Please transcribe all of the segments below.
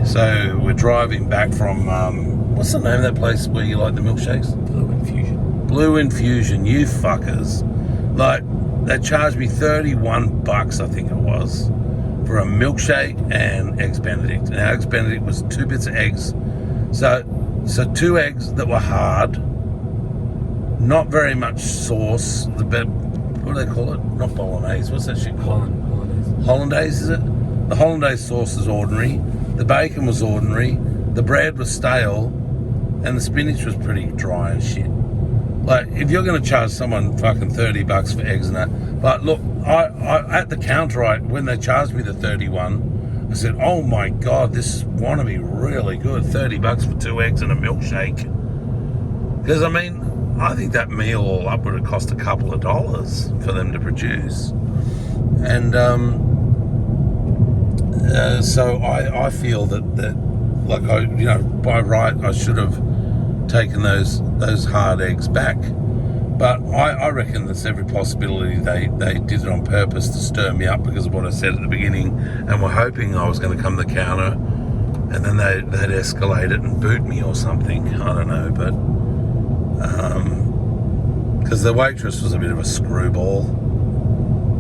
So we're driving back from, what's the name of that place where you like the milkshakes? Blue Infusion. Blue Infusion, you fuckers. Like, they charged me $31, I think it was, for a milkshake and Eggs Benedict. Now, Eggs Benedict was 2 bits of eggs. So 2 eggs that were hard, not very much sauce. What do they call it? Not bolognese. What's that shit called? Hollandaise, is it? The hollandaise sauce is ordinary. The bacon was ordinary. The bread was stale. And the spinach was pretty dry and shit. Like, if you're going to charge someone fucking $30 for eggs and that. But look, I at the counter, when they charged me the 31, I said, oh my God, this want to be really good. $30 for 2 eggs and a milkshake. Because, I mean, I think that meal all up would have cost a couple of dollars for them to produce. And so I feel that like, by right, I should have taken those hard eggs back. But I reckon there's every possibility they did it on purpose to stir me up because of what I said at the beginning, and were hoping I was going to come to the counter and then they'd escalate it and boot me or something. I don't know, but because the waitress was a bit of a screwball,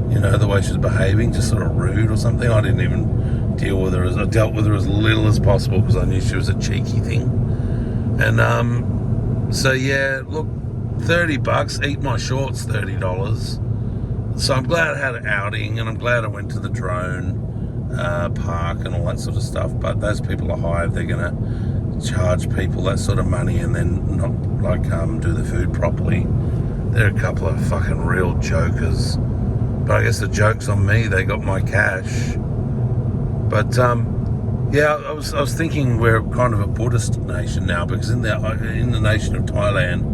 the way she was behaving, just sort of rude or something. I didn't even deal with her. I dealt with her as little as possible because I knew she was a cheeky thing. And so yeah, look, $30, eat my shorts, $30. So I'm glad I had an outing, and I'm glad I went to the drone park and all that sort of stuff. But those people are hive. They're gonna charge people that sort of money and then not do the food properly. They're a couple of fucking real jokers. But I guess the joke's on me. They got my cash. But yeah, I was thinking we're kind of a Buddhist nation now, because in the nation of Thailand,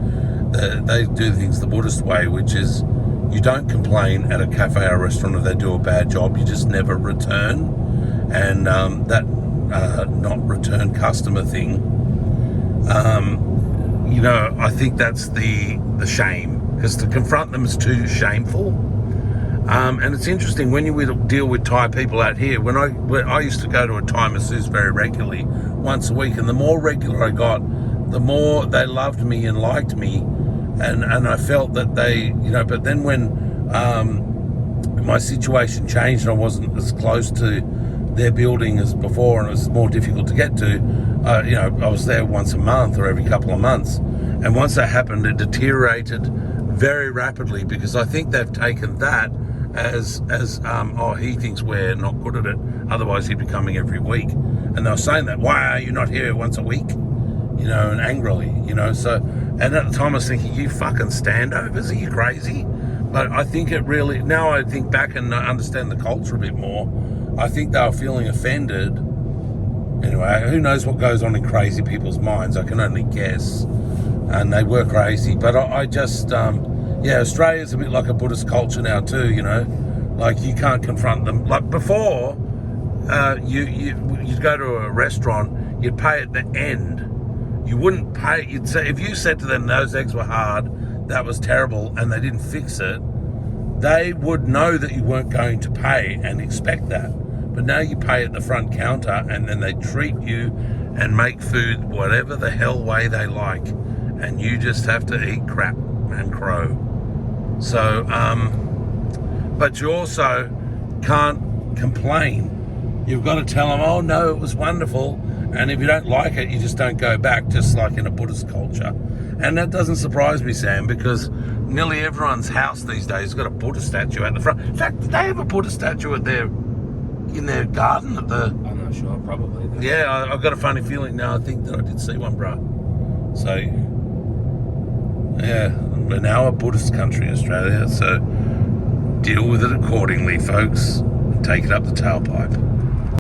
they do things the Buddhist way, which is you don't complain at a cafe or restaurant if they do a bad job. You just never return, and that not return customer thing. I think that's the shame, because to confront them is too shameful. And it's interesting when you deal with Thai people out here. When I used to go to a Thai masseuse very regularly, once a week, and the more regular I got, the more they loved me and liked me, and I felt that they, But then when my situation changed and I wasn't as close to their building as before, and it was more difficult to get to, I was there once a month or every couple of months, and once that happened, it deteriorated very rapidly, because I think they've taken that as he thinks we're not good at it, otherwise he'd be coming every week. And they were saying that, why are you not here once a week? And angrily, so, and at the time I was thinking, you fucking standovers, are you crazy? But I think it really, now I think back and understand the culture a bit more, I think they were feeling offended. Anyway, who knows what goes on in crazy people's minds? I can only guess. And they were crazy, but I just, Australia's a bit like a Buddhist culture now too, like you can't confront them. Like before, you'd go to a restaurant, you'd pay at the end. You wouldn't pay, you'd say, if you said to them those eggs were hard, that was terrible, and they didn't fix it, they would know that you weren't going to pay and expect that. But now you pay at the front counter, and then they treat you and make food whatever the hell way they like, and you just have to eat crap and crow. So, but you also can't complain. You've got to tell them, oh no, it was wonderful. And if you don't like it, you just don't go back, just like in a Buddhist culture. And that doesn't surprise me, Sam, because nearly everyone's house these days has got a Buddha statue at the front. In fact, did they have a Buddha statue in their garden at the... I'm not sure, probably. Yeah, I've got a funny feeling now. I think that I did see one, bruh. So, yeah, we're now a Buddhist country, Australia, so deal with it accordingly, folks, and take it up the tailpipe.